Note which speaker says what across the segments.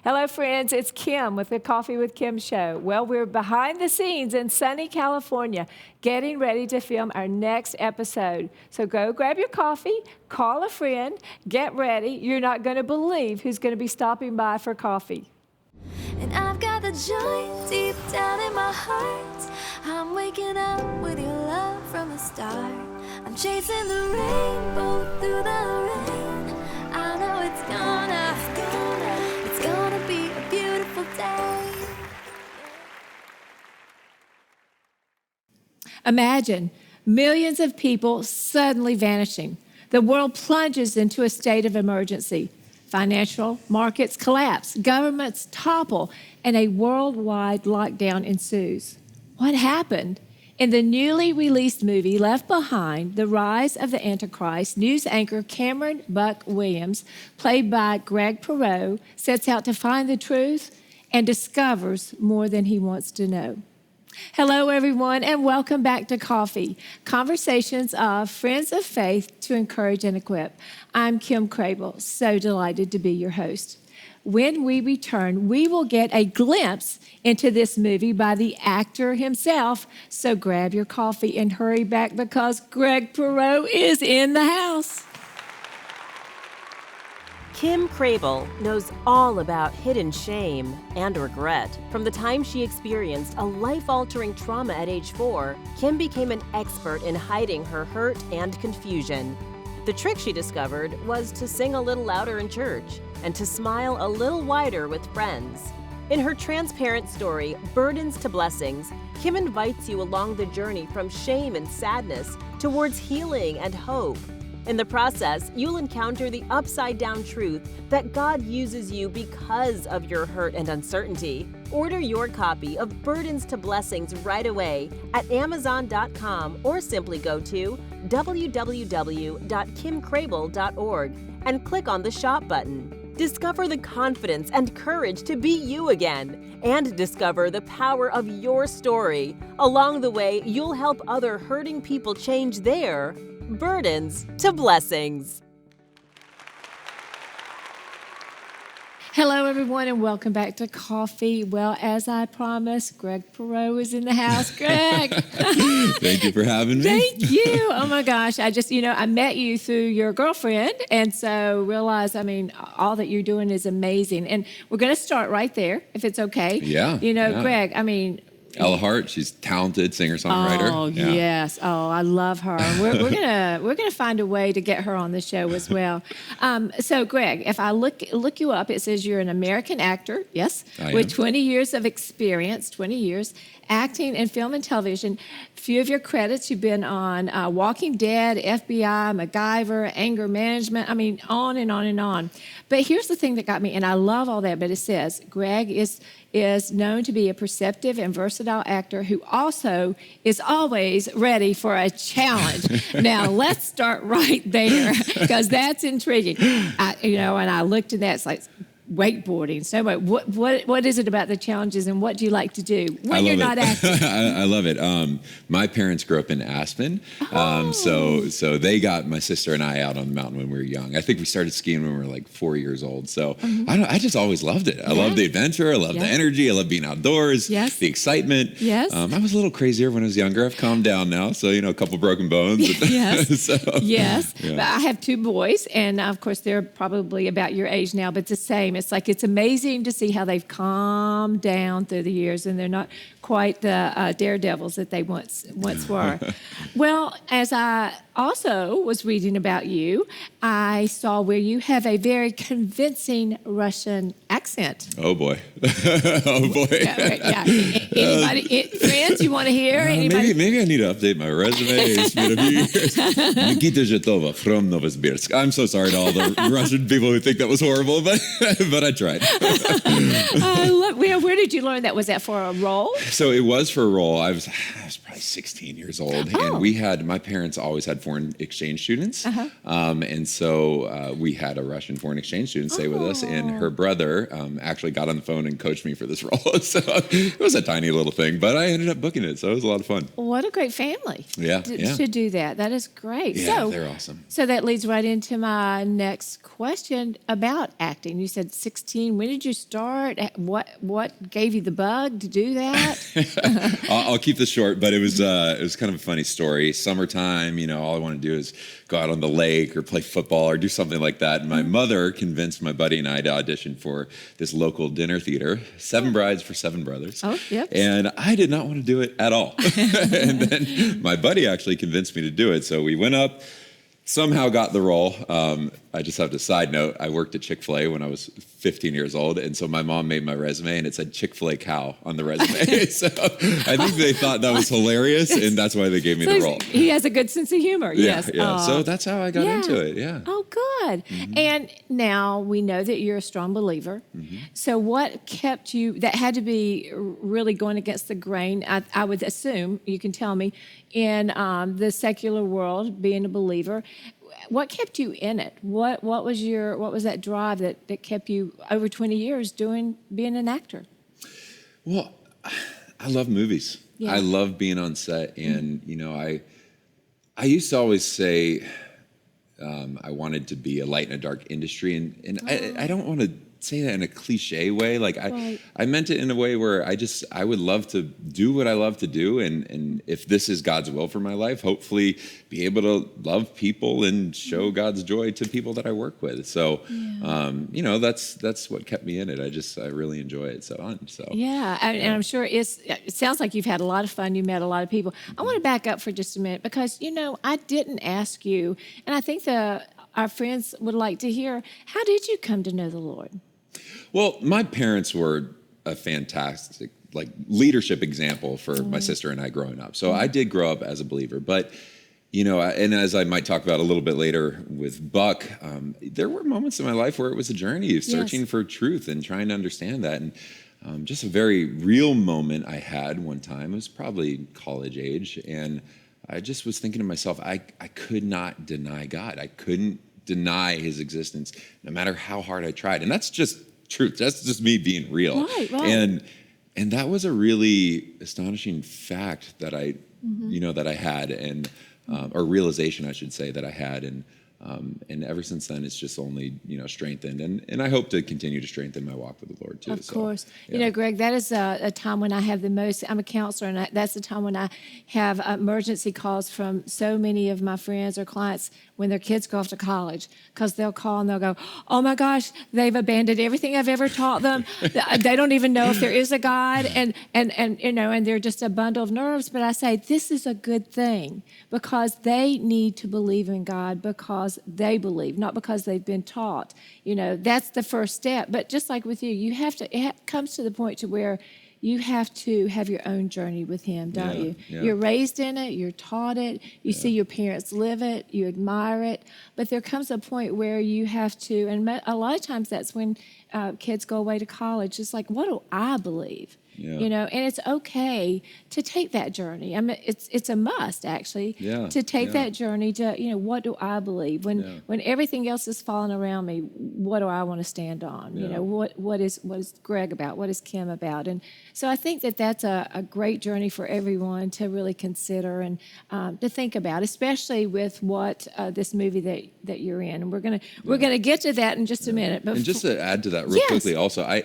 Speaker 1: Hello, friends. It's Kim with the Coffee with Kim show. Well, we're behind the scenes in sunny California, getting ready to film our next episode. So go grab your coffee, call a friend, get ready. You're not going to believe who's going to be stopping by for coffee.
Speaker 2: And I've got the joy deep down in my heart. I'm waking up with your love from the start. I'm chasing the rainbow through the rain. I know it's gonna be a beautiful day.
Speaker 1: Imagine millions of people suddenly vanishing. The world plunges into a state of emergency. Financial markets collapse, governments topple, and a worldwide lockdown ensues. What happened? In the newly released movie Left Behind, The Rise of the Antichrist, news anchor Cameron Buck Williams, played by Greg Perrow, sets out to find the truth and discovers more than he wants to know. Hello, everyone, and welcome back to Coffee, conversations of friends of faith to encourage and equip. I'm Kim Crabill, so delighted to be your host. When we return, we will get a glimpse into this movie by the actor himself, so grab your coffee and hurry back because Greg Perrow is in the house.
Speaker 3: Kim Crabill knows all about hidden shame and regret. From the time she experienced a life-altering trauma at age 4, Kim became an expert in hiding her hurt and confusion. The trick she discovered was to sing a little louder in church and to smile a little wider with friends. In her transparent story, Burdens to Blessings, Kim invites you along the journey from shame and sadness towards healing and hope. In the process, you'll encounter the upside-down truth that God uses you because of your hurt and uncertainty. Order your copy of Burdens to Blessings right away at Amazon.com or simply go to www.kimcrabill.org and click on the Shop button. Discover the confidence and courage to be you again and discover the power of your story. Along the way, you'll help other hurting people change their burdens to blessings.
Speaker 1: Hello, everyone, and welcome back to Coffee. Well, as I promised, Greg Perrow is in the house. Greg.
Speaker 4: Thank you for having me.
Speaker 1: Thank you. Oh, my gosh. I met you through your girlfriend, and so realized, all that you're doing is amazing. And we're going to start right there, if it's okay.
Speaker 4: Yeah.
Speaker 1: Greg,
Speaker 4: Ella Hart, she's talented singer-songwriter.
Speaker 1: Oh, yeah. Yes. Oh, I love her. We're gonna find a way to get her on the show as well. So, Greg, if I look you up, it says you're an American actor, yes, with 20 years of experience, 20 years acting in film and television. A few of your credits, you've been on Walking Dead, FBI, MacGyver, Anger Management, on and on and on. But here's the thing that got me, and I love all that, but it says Greg is known to be a perceptive and versatile actor who also is always ready for a challenge. Now, let's start right there, because that's intriguing. And I looked at that, it's like wakeboarding. So what is it about the challenges, and what do you like to do when you're not acting?
Speaker 4: I love it. My parents grew up in Aspen, so they got my sister and I out on the mountain when we were young. I think we started skiing when we were like 4 years old. So I just always loved it. I loved the adventure. I loved the energy. I loved being outdoors.
Speaker 1: Yes.
Speaker 4: The excitement.
Speaker 1: Yes.
Speaker 4: I was a little crazier when I was younger. I've calmed down now. So a couple broken bones.
Speaker 1: Yes. Yes.
Speaker 4: Yeah.
Speaker 1: But I have 2 boys, and of course they're probably about your age now, but it's the same. It's amazing to see how they've calmed down through the years, and they're not quite the daredevils that they once were. Well, as I also was reading about you, I saw where you have a very convincing Russian accent.
Speaker 4: Oh boy. Oh boy.
Speaker 1: Yeah. Anybody, friends, you want to hear? Anybody?
Speaker 4: Maybe I need to update my resume. It's been a few years. Nikita Zhetova from Novosibirsk. I'm so sorry to all the Russian people who think that was horrible, but I tried.
Speaker 1: Where did you learn that? Was that for a role?
Speaker 4: So it was for a role. I was probably 16 years old, and my parents always had foreign exchange students, and so we had a Russian foreign exchange student stay with us, and her brother actually got on the phone and coached me for this role. So it was a tiny little thing, but I ended up booking it, so it was a lot of fun.
Speaker 1: What a great family. To do that. That is great.
Speaker 4: Yeah,
Speaker 1: so,
Speaker 4: they're awesome.
Speaker 1: So that leads right into my next question about acting. You said 16. When did you start? What gave you the bug to do that?
Speaker 4: I'll keep this short, but it was kind of a funny story. Summertime, all I want to do is go out on the lake or play football or do something like that. And my mother convinced my buddy and I to audition for this local dinner theater, 7 Brides for 7 Brothers.
Speaker 1: Oh, yep.
Speaker 4: And I did not want to do it at all. And then my buddy actually convinced me to do it. So we went up, somehow got the role. I just have to side note, I worked at Chick-fil-A when I was 15 years old, and so my mom made my resume, and it said Chick-fil-A cow on the resume. So I think they thought that was hilarious, and that's why they gave me the role.
Speaker 1: He has a good sense of humor, yes.
Speaker 4: Yeah. So that's how I got into it, yeah.
Speaker 1: Oh, good. And now we know that you're a strong believer. So what kept you, that had to be really going against the grain, I would assume, you can tell me, in the secular world, being a believer. What kept you in it? What was that drive that kept you over 20 years being an actor?
Speaker 4: Well, I love movies.
Speaker 1: Yeah.
Speaker 4: I love being on set, and I used to always say I wanted to be a light in a dark industry, and I don't want to say that in a cliche way. Like I meant it in a way where I would love to do what I love to do, and if this is God's will for my life, hopefully be able to love people and show God's joy to people that I work with. So that's what kept me in it. I really enjoy it. So
Speaker 1: and I'm sure it sounds like you've had a lot of fun. You met a lot of people. I want to back up for just a minute because I didn't ask you, and I think our friends would like to hear, how did you come to know the Lord?
Speaker 4: Well, my parents were a fantastic leadership example for my sister and I growing up. So I did grow up as a believer, but and as I might talk about a little bit later with Buck, there were moments in my life where it was a journey of searching for truth and trying to understand that. And just a very real moment I had one time, it was probably college age, and I just was thinking to myself, I could not deny God. I couldn't deny his existence, no matter how hard I tried. And that's just truth. That's just me being real.
Speaker 1: Right.
Speaker 4: And that was a really astonishing fact that I, that I had, and or realization, I should say, that I had. And ever since then, it's just only, strengthened. And I hope to continue to strengthen my walk with the Lord, too.
Speaker 1: Of course. Greg, that is a time when I have the most, I'm a counselor, and that's the time when I have emergency calls from so many of my friends or clients when their kids go off to college, because they'll call and they'll go, oh my gosh, they've abandoned everything I've ever taught them. They don't even know if there is a God, and they're just a bundle of nerves. But I say, this is a good thing, because they need to believe in God because they believe, not because they've been taught. That's the first step. But just like with you, it comes to the point to where you have to have your own journey with him, don't you?
Speaker 4: Yeah.
Speaker 1: You're raised in it, you're taught it, you see your parents live it, you admire it, but there comes a point where you have to, and a lot of times that's when kids go away to college. It's like, what do I believe? And it's okay to take that journey. I mean, it's a must, actually, to take that journey to, what do I believe? When everything else is falling around me, what do I want to stand on? What is Greg about? What is Kim about? And so I think that's a great journey for everyone to really consider and to think about, especially with what this movie that you're in. And we're gonna get to that in just a minute. But
Speaker 4: and just to add to that real quickly, also, I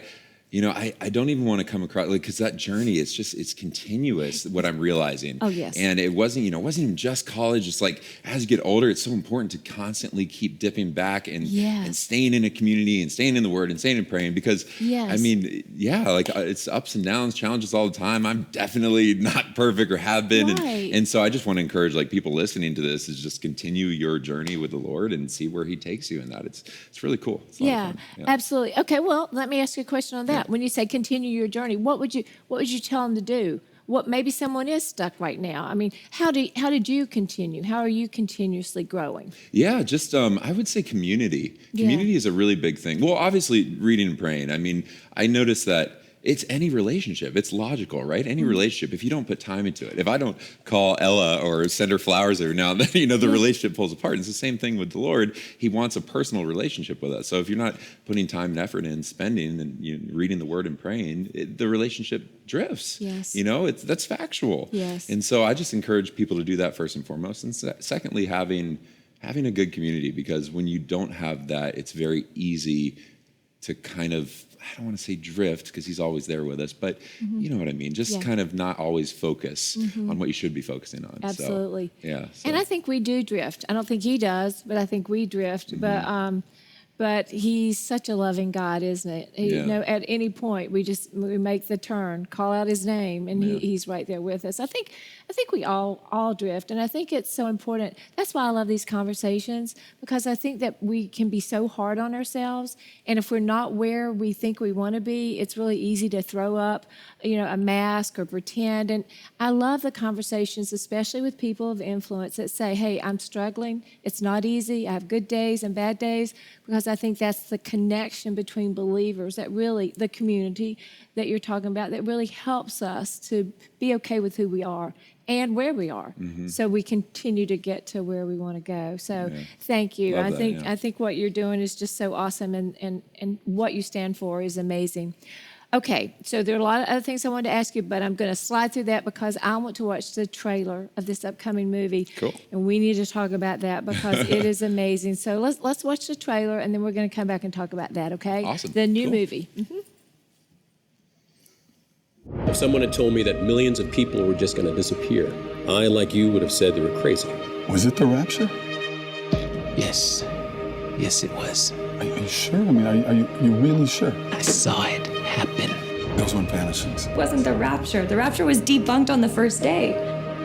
Speaker 4: don't even want to come across, because that journey, it's continuous, what I'm realizing.
Speaker 1: Oh, yes.
Speaker 4: And it wasn't even just college. It's like, as you get older, it's so important to constantly keep dipping back and staying in a community and staying in the Word and staying and praying, because, it's ups and downs, challenges all the time. I'm definitely not perfect or have been.
Speaker 1: Right.
Speaker 4: And so I just want to encourage people listening to this is just continue your journey with the Lord and see where he takes you in that. It's really cool. It's a lot of fun.
Speaker 1: Absolutely. Okay, well, let me ask you a question on that. When you say continue your journey, what would you tell them to do? What maybe someone is stuck right now. I mean, how did you continue? How are you continuously growing?
Speaker 4: Yeah, just I would say community. Community is a really big thing. Well, obviously reading and praying. I mean, I noticed that it's any relationship. It's logical, right? Any relationship, if you don't put time into it. If I don't call Ella or send her flowers every now and then, the relationship pulls apart. It's the same thing with the Lord. He wants a personal relationship with us. So if you're not putting time and effort in, spending and reading the Word and praying, the relationship drifts.
Speaker 1: Yes.
Speaker 4: That's factual.
Speaker 1: Yes.
Speaker 4: And so I just encourage people to do that first and foremost. And secondly, having a good community, because when you don't have that, it's very easy to kind of, I don't want to say drift, because he's always there with us, but you know what I mean? Just kind of not always focus on what you should be focusing on.
Speaker 1: Absolutely.
Speaker 4: So, yeah.
Speaker 1: And I think we do drift. I don't think he does, but I think we drift. But he's such a loving God, isn't it? At any point we make the turn, call out his name, and he's right there with us. I think we all drift, and I think it's so important. That's why I love these conversations, because I think that we can be so hard on ourselves, and if we're not where we think we want to be, it's really easy to throw up, a mask or pretend. And I love the conversations, especially with people of influence, that say, "Hey, I'm struggling. It's not easy. I have good days and bad days," because I think that's the connection between believers, that really, the community that you're talking about, that really helps us to be okay with who we are and where we are, so we continue to get to where we want to go. So thank you.
Speaker 4: Love
Speaker 1: I
Speaker 4: that,
Speaker 1: think what you're doing is just so awesome, and what you stand for is amazing. Okay, so there are a lot of other things I wanted to ask you, but I'm going to slide through that because I want to watch the trailer of this upcoming movie.
Speaker 4: Cool.
Speaker 1: And we need to talk about that because it is amazing. So let's watch the trailer, and then we're going to come back and talk about that, okay?
Speaker 4: Awesome.
Speaker 1: The new
Speaker 4: Cool.
Speaker 1: movie.
Speaker 5: If someone had told me that millions of people were just going to disappear, I, like you, would have said they were crazy.
Speaker 6: Was it the rapture?
Speaker 7: Yes. Yes, it was.
Speaker 6: Are you sure? I mean, are you really sure?
Speaker 7: I saw it happen.
Speaker 6: Those weren't vanishings.
Speaker 8: It wasn't the rapture. The rapture was debunked on the first day.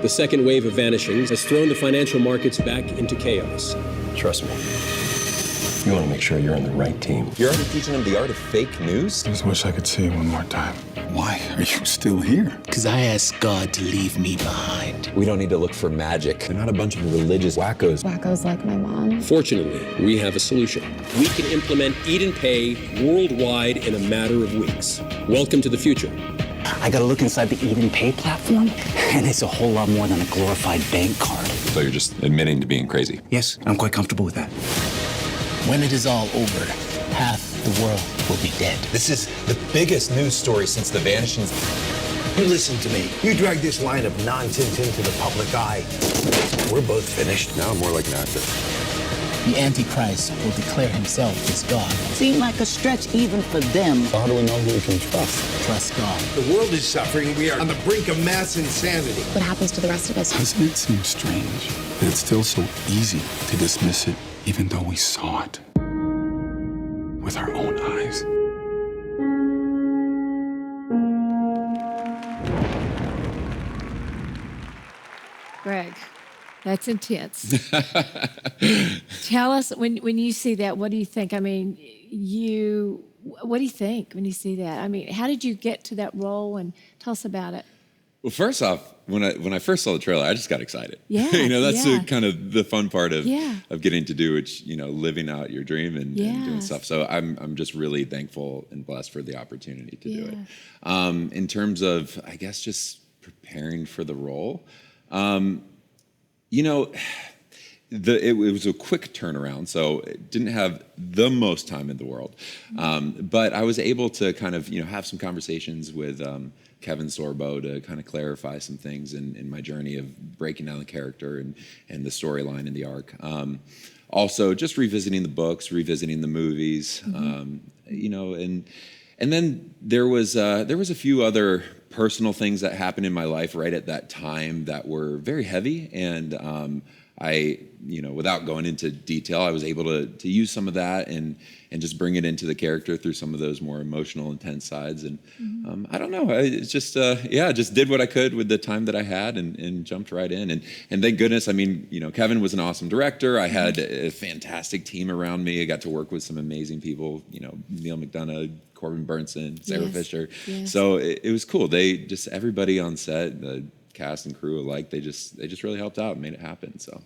Speaker 5: The second wave of vanishings has thrown the financial markets back into chaos.
Speaker 9: Trust me. You want to make sure you're on the right team.
Speaker 4: You're already teaching them the art of fake news?
Speaker 6: I just wish I could see you one more time. Why are you still here?
Speaker 7: Because I asked God to leave me behind.
Speaker 9: We don't need to look for magic. They're not a bunch of religious wackos.
Speaker 8: Wackos like my mom.
Speaker 5: Fortunately, we have a solution. We can implement Eat and Pay worldwide in a matter of weeks. Welcome to the future.
Speaker 10: I gotta look inside the Eat and Pay platform, and it's a whole lot more than a glorified bank card.
Speaker 4: So you're just admitting to being crazy?
Speaker 10: Yes, I'm quite comfortable with that.
Speaker 7: When it is all over, half the world will be dead.
Speaker 9: This is the biggest news story since the vanishings.
Speaker 11: You listen to me. You drag this line of nonsense into the public eye. We're both finished.
Speaker 9: Now I'm more like an actor.
Speaker 7: The Antichrist will declare himself as God.
Speaker 10: Seemed like a stretch even for them.
Speaker 9: So how do we know who we can trust?
Speaker 7: Trust God.
Speaker 11: The world is suffering. We are on the brink of mass insanity.
Speaker 8: What happens to the rest of us?
Speaker 6: Doesn't it seem strange that it's still so easy to dismiss it, even though we saw it with our own eyes?
Speaker 1: Greg, that's intense. Tell us, when you see that, what do you think? I mean, what do you think when you see that? I mean, how did you get to that role, and tell us about it?
Speaker 4: Well, first off, when I first saw the trailer, I just got excited.
Speaker 1: Yeah,
Speaker 4: that's
Speaker 1: yeah.
Speaker 4: the kind of the fun part of
Speaker 1: Yeah.
Speaker 4: getting to do, which living out your dream and doing
Speaker 1: Yes.
Speaker 4: stuff. So I'm just really thankful and blessed for the opportunity to do it.
Speaker 1: Yeah.
Speaker 4: In terms of, I guess, just preparing for the role, it was a quick turnaround, so it didn't have the most time in the world. But I was able to kind of, have some conversations with Kevin Sorbo to kind of clarify some things in my journey of breaking down the character and the storyline and the arc. Also, just revisiting the books, revisiting the movies, and then there was a few other personal things that happened in my life right at that time that were very heavy, and I, without going into detail, I was able to use some of that and just bring it into the character through some of those more emotional, intense sides. And I don't know, it's just, just did what I could with the time that I had and jumped right in. And thank goodness, I mean, Kevin was an awesome director. I had a fantastic team around me. I got to work with some amazing people, Neil McDonough, Corbin Burnson, Sarah Fisher.
Speaker 1: Yes. So
Speaker 4: it was cool. Everybody on set, the cast and crew alike, they just really helped out and made it happen. So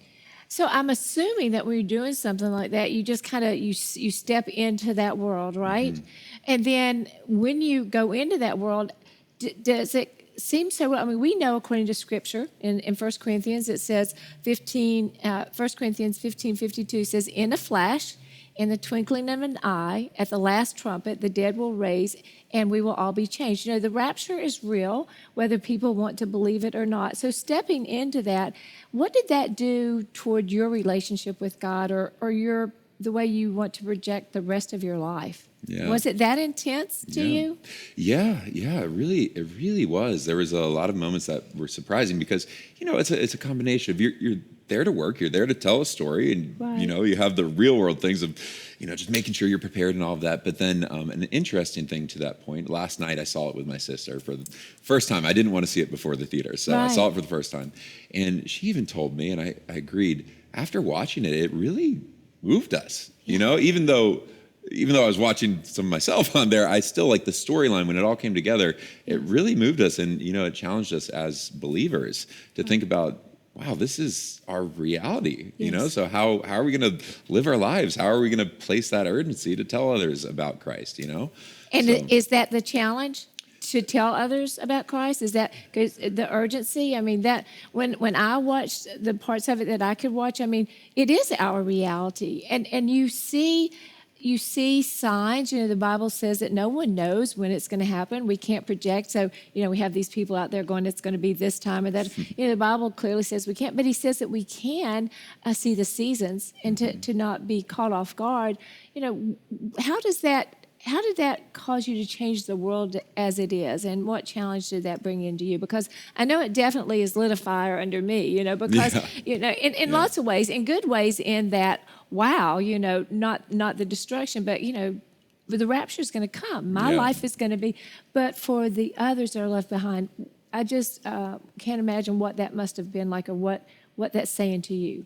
Speaker 1: So I'm assuming that when you're doing something like that, you just kind of you step into that world, right? And then when you go into that world, does it seem so? I mean, we know according to Scripture in 1 Corinthians, it says 1 Corinthians 15:52 says, "In a flash, in the twinkling of an eye, at the last trumpet, the dead will raise, and we will all be changed." You know, the rapture is real, whether people want to believe it or not. So stepping into that, what did that do toward your relationship with God, or the way you want to project the rest of your life?
Speaker 4: Yeah.
Speaker 1: Was it that intense to you?
Speaker 4: Yeah, it really was. There was a lot of moments that were surprising because, it's a combination of you're there to work, you're there to tell a story, and
Speaker 1: Right.
Speaker 4: you have the real world things of, just making sure you're prepared and all of that. But then an interesting thing to that point, last night I saw it with my sister for the first time. I didn't want to see it before the theater, so I saw it for the first time. And she even told me, and I agreed, after watching it, it really moved us, even though I was watching some of myself on there, I still like the storyline when it all came together. It really moved us, and it challenged us as believers to think about, wow, this is our reality. So how are we going to live our lives? How are we going to place that urgency to tell others about Christ?
Speaker 1: And is that the challenge, to tell others about Christ? Is that 'cause the urgency? I mean, that when I watched the parts of it that I could watch, I mean, it is our reality, and you see signs. The Bible says that no one knows when it's going to happen. We can't project. So, we have these people out there going, it's going to be this time or that. The Bible clearly says we can't, but he says that we can see the seasons and to not be caught off guard. How did that cause you to change the world as it is? And what challenge did that bring into you? Because I know it definitely has lit a fire under me, because, in lots of ways, in good ways, in that, wow, not the destruction, but, the rapture is going to come. My life is going to be, but for the others that are left behind, I just can't imagine what that must have been like, or what that's saying to you.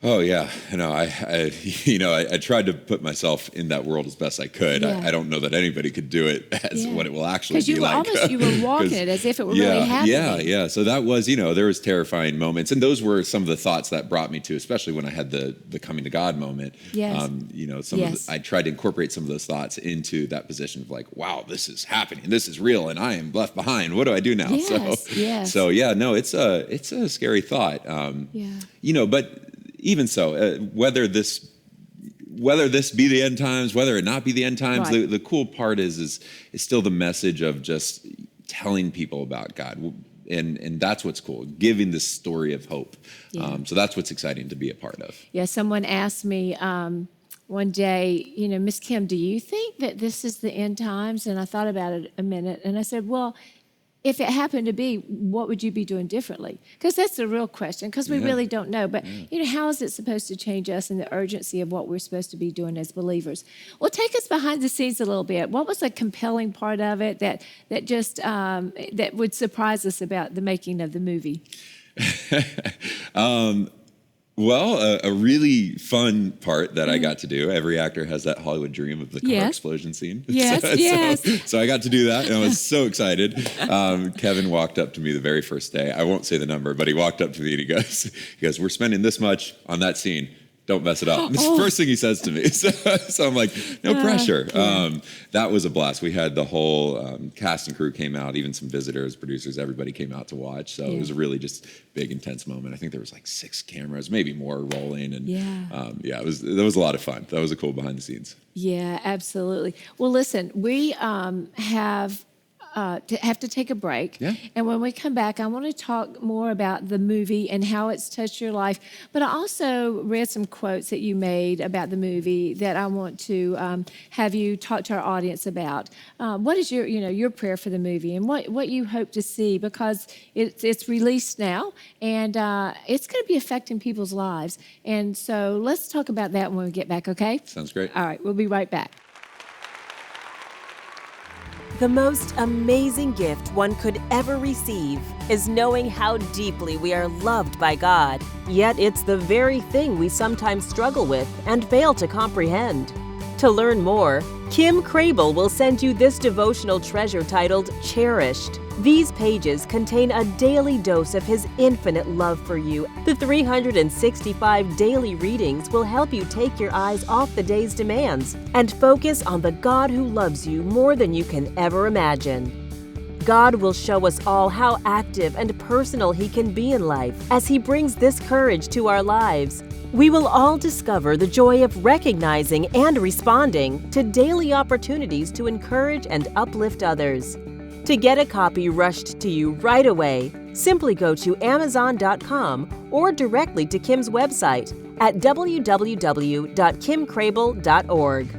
Speaker 4: Oh yeah, I tried to put myself in that world as best I could.
Speaker 1: Yeah.
Speaker 4: I don't know that anybody could do it as what it will actually be like.
Speaker 1: Because you were walking it as if it were really happening.
Speaker 4: Yeah. So that was, there was terrifying moments, and those were some of the thoughts that brought me to, especially when I had the coming to God moment.
Speaker 1: Yes.
Speaker 4: I tried to incorporate some of those thoughts into that position of like, wow, this is happening, this is real, and I am left behind. What do I do now?
Speaker 1: Yes.
Speaker 4: So yeah, no, it's a scary thought. But even so, whether this be the end times, whether it not be the end times, the cool part is still the message of just telling people about God, and that's what's cool, giving this story of hope. So that's what's exciting to be a part of.
Speaker 1: Yeah, someone asked me one day, Miss Kim, do you think that this is the end times? And I thought about it a minute, and I said, well, if it happened to be, what would you be doing differently? Because that's the real question, because we really don't know. But, how is it supposed to change us in the urgency of what we're supposed to be doing as believers? Well, take us behind the scenes a little bit. What was a compelling part of it that just that would surprise us about the making of the movie?
Speaker 4: Well, a really fun part that I got to do. Every actor has that Hollywood dream of the car explosion scene.
Speaker 1: Yes.
Speaker 4: So I got to do that, and I was so excited. Kevin walked up to me the very first day. I won't say the number, but he walked up to me and he goes, "We're spending this much on that scene. Don't mess it up." It's the first thing he says to me. So I'm like, no pressure. That was a blast. We had the whole cast and crew came out, even some visitors, producers, everybody came out to watch. So it was a really just big, intense moment. I think there was like 6 cameras, maybe more rolling. And that was a lot of fun. That was a cool behind the scenes.
Speaker 1: Yeah, absolutely. Well, listen, we have to take a break.
Speaker 4: Yeah.
Speaker 1: And when we come back, I want to talk more about the movie and how it's touched your life. But I also read some quotes that you made about the movie that I want to have you talk to our audience about. What is your prayer for the movie, and what you hope to see, because it's released now, and it's going to be affecting people's lives. And so let's talk about that when we get back, okay?
Speaker 4: Sounds great.
Speaker 1: All right, we'll be right back.
Speaker 3: The most amazing gift one could ever receive is knowing how deeply we are loved by God. Yet it's the very thing we sometimes struggle with and fail to comprehend. To learn more, Kim Crabill will send you this devotional treasure titled Cherished. These pages contain a daily dose of His infinite love for you. The 365 daily readings will help you take your eyes off the day's demands and focus on the God who loves you more than you can ever imagine. God will show us all how active and personal He can be in life as He brings this courage to our lives. We will all discover the joy of recognizing and responding to daily opportunities to encourage and uplift others. To get a copy rushed to you right away, simply go to Amazon.com or directly to Kim's website at www.kimcrabill.org.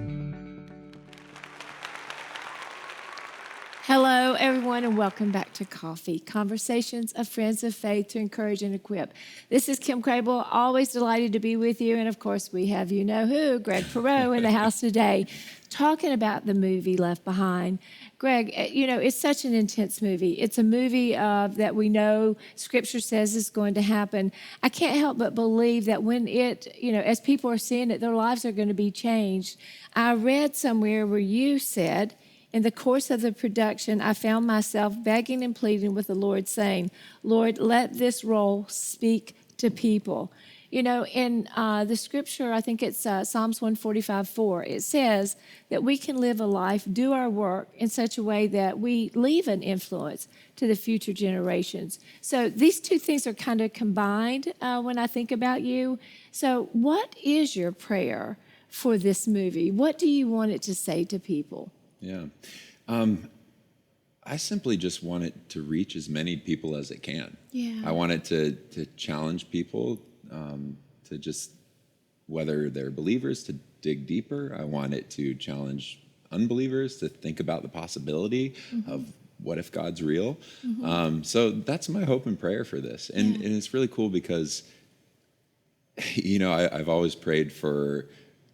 Speaker 1: Hello, everyone, and welcome back to Coffee, Conversations of Friends of Faith to Encourage and Equip. This is Kim Crabill, always delighted to be with you. And, of course, we have you-know-who, Greg Perrow, in the house today, talking about the movie Left Behind. Greg, you know, it's such an intense movie. It's a movie that we know Scripture says is going to happen. I can't help but believe that when it, you know, as people are seeing it, their lives are going to be changed. I read somewhere where you said, in the course of the production, I found myself begging and pleading with the Lord, saying, Lord, let this role speak to people. You know, in the scripture, I think it's Psalms 145:4, it says that we can live a life, do our work in such a way that we leave an influence to the future generations. So these two things are kind of combined when I think about you. So what is your prayer for this movie? What do you want it to say to people?
Speaker 4: Yeah. I simply just want it to reach as many people as it can.
Speaker 1: Yeah.
Speaker 4: I want it to challenge people to just, whether they're believers, to dig deeper. I want it to challenge unbelievers to think about the possibility of what if God's real. So that's my hope and prayer for this. And it's really cool because, you know, I've always prayed for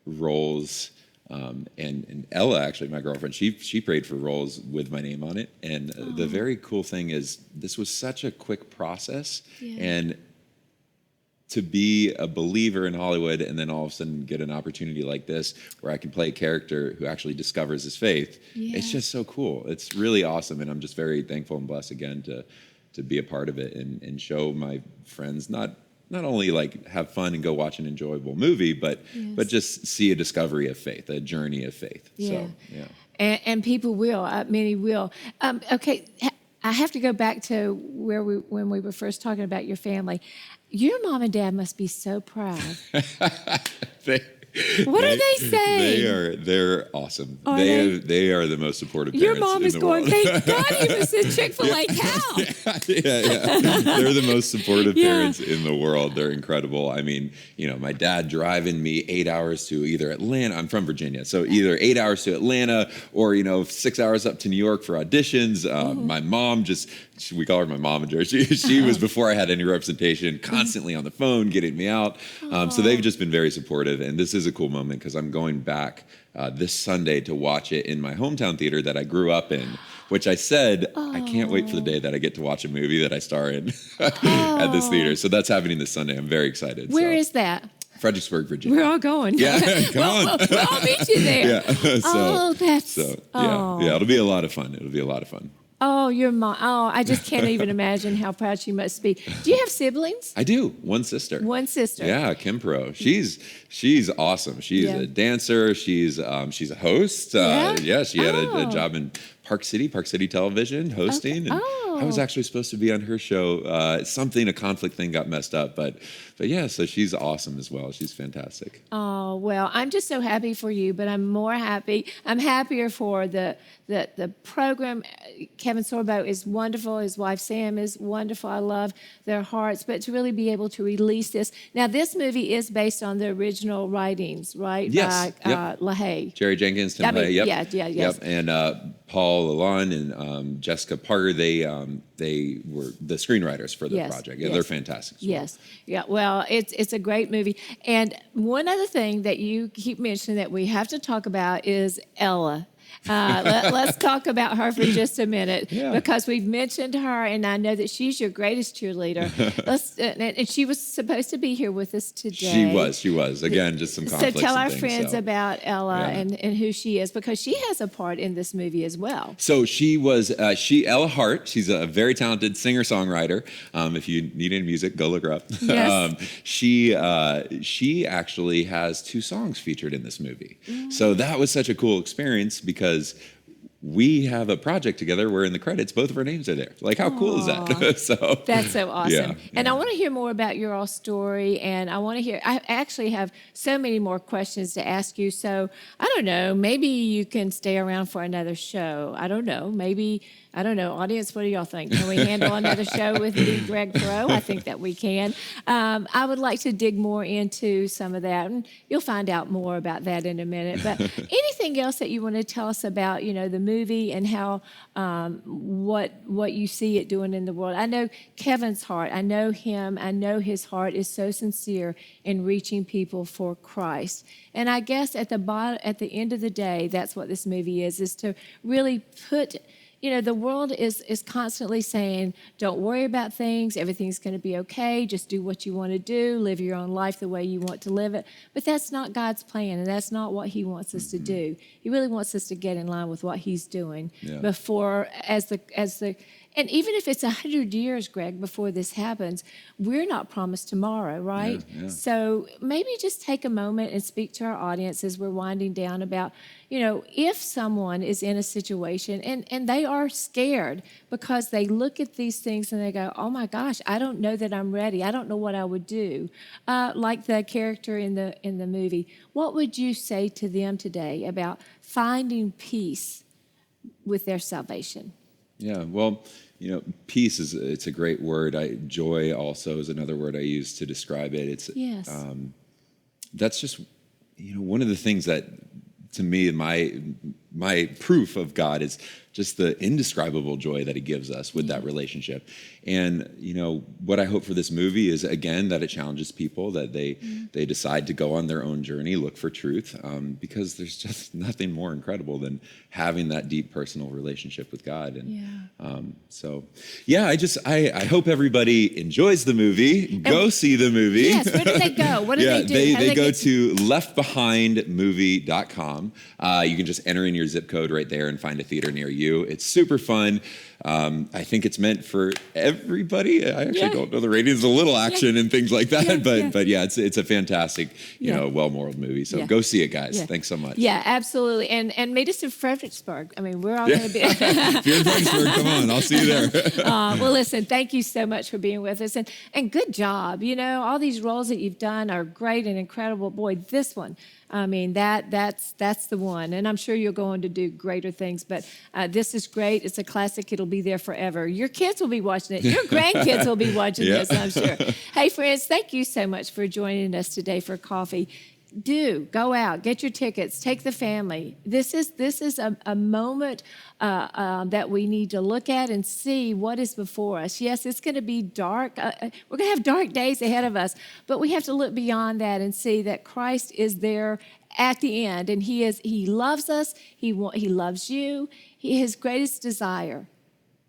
Speaker 4: roles. And Ella, actually, my girlfriend, she prayed for roles with my name on it. And the very cool thing is this was such a quick process. And to be a believer in Hollywood and then all of a sudden get an opportunity like this where I can play a character who actually discovers his faith, it's just so cool. It's really awesome. And I'm just very thankful and blessed again to be a part of it and show my friends not only like have fun and go watch an enjoyable movie, but just see a discovery of faith, a journey of faith. So,
Speaker 1: And people will, many will. Okay, I have to go back to when we were first talking about your family. Your mom and dad must be so proud. What are they saying?
Speaker 4: They're awesome. They are the most supportive parents.
Speaker 1: Your mom is going, thank God he was in Chick-fil-A cow.
Speaker 4: They're the most supportive parents in the world. They're incredible. I mean, you know, my dad driving me 8 hours to either Atlanta. I'm from Virginia, so either 8 hours to Atlanta or 6 hours up to New York for auditions. My mom we call her my momager. She was, before I had any representation, constantly on the phone getting me out. So they've just been very supportive, and this is a cool moment because I'm going back this Sunday to watch it in my hometown theater that I grew up in, which I said, I can't wait for the day that I get to watch a movie that I star in at this theater. So that's happening this Sunday. I'm very excited.
Speaker 1: Where is that?
Speaker 4: Fredericksburg, Virginia.
Speaker 1: We're all going.
Speaker 4: Yeah, come on.
Speaker 1: We'll all meet you there.
Speaker 4: It'll be a lot of fun.
Speaker 1: Oh, your mom. Oh, I just can't even imagine how proud she must be. Do you have siblings?
Speaker 4: I do. One sister. Yeah, Kim Perrow. She's awesome. She's a dancer. She's a host. She had a job in Park City Television, hosting.
Speaker 1: Okay.
Speaker 4: And I was actually supposed to be on her show. A conflict thing got messed up, but yeah, so she's awesome as well. She's fantastic.
Speaker 1: Oh, well, I'm just so happy for you, but I'm happier for the program. Kevin Sorbo is wonderful. His wife Sam is wonderful. I love their hearts, but to really be able to release this. Now, this movie is based on the original writings, right?
Speaker 4: Yes.
Speaker 1: By LaHaye.
Speaker 4: Jerry Jenkins, Tim LaHaye. Yep.
Speaker 1: Yes.
Speaker 4: Yep. And Paul Lalonde and Jessica Parker, they were the screenwriters for the project. Yeah, they're fantastic.
Speaker 1: Yes. Yeah. Well, it's a great movie. And one other thing that you keep mentioning that we have to talk about is Ella. Let's talk about her for just a minute
Speaker 4: Yeah.
Speaker 1: because we've mentioned her, and I know that she's your greatest cheerleader. And she was supposed to be here with us today.
Speaker 4: She was. Again, just some
Speaker 1: So
Speaker 4: conflicts
Speaker 1: tell
Speaker 4: and
Speaker 1: our
Speaker 4: things,
Speaker 1: friends
Speaker 4: so.
Speaker 1: about Ella
Speaker 4: Yeah.
Speaker 1: and who she is, because she has a part in this movie as well.
Speaker 4: So Ella Hart. She's a very talented singer-songwriter. If you need any music, go look her up.
Speaker 1: Yes.
Speaker 4: She actually has 2 songs featured in this movie. So that was such a cool experience because we have a project together where in the credits, both of our names are there. Like, how cool is that? So
Speaker 1: That's so awesome.
Speaker 4: yeah,
Speaker 1: And I want to hear more about your all story. And I actually have so many more questions to ask you. So I don't know, maybe you can stay around for another show. I don't know. Maybe, I don't know. Audience, what do y'all think? Can we handle another show with me, Greg Perrow? I think that we can. I would like to dig more into some of that. And you'll find out more about that in a minute. But anything else that you want to tell us about, the movie and how what you see it doing in the world? I know Kevin's heart. I know him. I know his heart is so sincere in reaching people for Christ. And I guess at the end of the day, that's what this movie is to really put. The world is constantly saying, don't worry about things. Everything's going to be okay. Just do what you want to do. Live your own life the way you want to live it. But that's not God's plan, and that's not what he wants us to do. He really wants us to get in line with what he's doing before, and even if it's 100 years, Greg, before this happens, we're not promised tomorrow, right?
Speaker 4: Yeah.
Speaker 1: So maybe just take a moment and speak to our audience as we're winding down about, if someone is in a situation and they are scared because they look at these things and they go, oh my gosh, I don't know that I'm ready. I don't know what I would do. Like the character in the movie, what would you say to them today about finding peace with their salvation?
Speaker 4: Yeah, well, peace it's a great word. Joy also is another word I use to describe it.
Speaker 1: Yes.
Speaker 4: That's just, one of the things that, to me, my proof of God is just the indescribable joy that he gives us with that relationship. And, what I hope for this movie is, again, that it challenges people, that they decide to go on their own journey, look for truth, because there's just nothing more incredible than having that deep personal relationship with God. And I hope everybody enjoys the movie. Go see the movie.
Speaker 1: Yes, where do they go? What do they do?
Speaker 4: They go to leftbehindmovie.com. You can just enter in your zip code right there and find a theater near you. It's super fun. I think it's meant for everybody. I actually don't know the ratings, a little action and things like that, but it's a fantastic, well-moraled movie. So go see it, guys. Thanks so much.
Speaker 1: Yeah, absolutely. And meet us in Fredericksburg. I mean, we're all going to be.
Speaker 4: If you're in Fredericksburg, come on, I'll see you there.
Speaker 1: Well, listen, thank you so much for being with us, and good job. All these roles that you've done are great and incredible. Boy, this one. I mean, that's the one. And I'm sure you'll go on to do greater things. But this is great. It's a classic. It'll be there forever. Your kids will be watching it. Your grandkids will be watching this, I'm sure. Hey, friends, thank you so much for joining us today for coffee. Go out, get your tickets, take the family. This is a moment that we need to look at and see what is before us. Yes, it's going to be dark. We're going to have dark days ahead of us, but we have to look beyond that and see that Christ is there at the end, and He loves us. He loves you. His greatest desire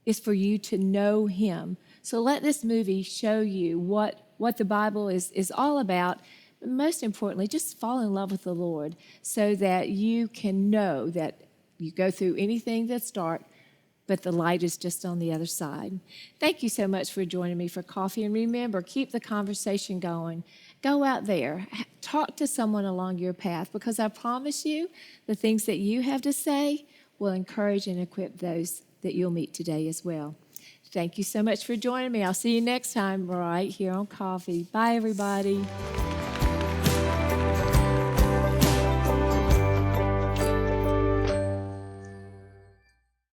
Speaker 1: is for you to know Him. So let this movie show you what the Bible is all about. Most importantly, just fall in love with the Lord so that you can know that you go through anything that's dark, but the light is just on the other side. Thank you so much for joining me for coffee. And remember, keep the conversation going. Go out there, talk to someone along your path, because I promise you the things that you have to say will encourage and equip those that you'll meet today as well. Thank you so much for joining me. I'll see you next time right here on Coffee. Bye, everybody.